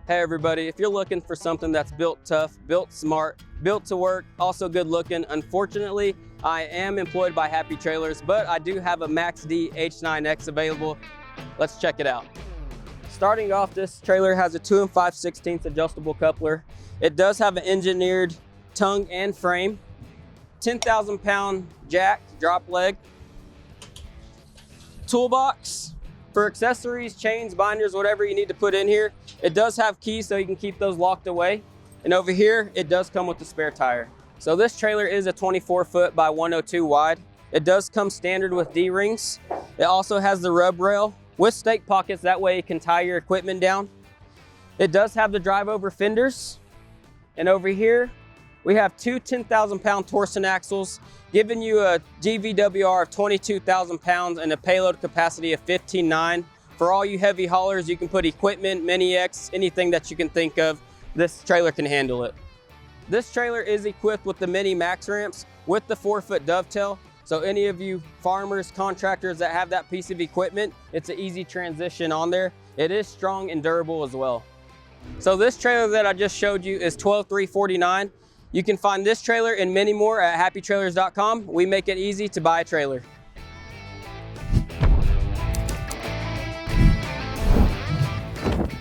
Hey everybody, if you're looking for something that's built tough, built smart, built to work, also good looking, unfortunately, I am employed by Happy Trailers, but I do have a MAXX-D H9X available. Let's check it out. Starting off, this trailer has a 2 5/16 adjustable coupler. It does have an engineered tongue and frame, 10,000 pound jack, drop leg, toolbox for accessories, chains, binders, whatever you need to put in here. It does have keys so you can keep those locked away. And over here, it does come with the spare tire. So this trailer is a 24 foot by 102 wide. It does come standard with D-rings. It also has the rub rail with stake pockets, that way you can tie your equipment down. It does have the drive over fenders. And over here, we have two 10,000 pound torsion axles, giving you a GVWR of 22,000 pounds and a payload capacity of 15.9. For all you heavy haulers, you can put equipment, Mini X, anything that you can think of, this trailer can handle it. This trailer is equipped with the mini MAXX ramps with the 4-foot dovetail. So any of you farmers, contractors that have that piece of equipment, it's an easy transition on there. It is strong and durable as well. So this trailer that I just showed you is $12,349. You can find this trailer and many more at happytrailers.com. We make it easy to buy a trailer.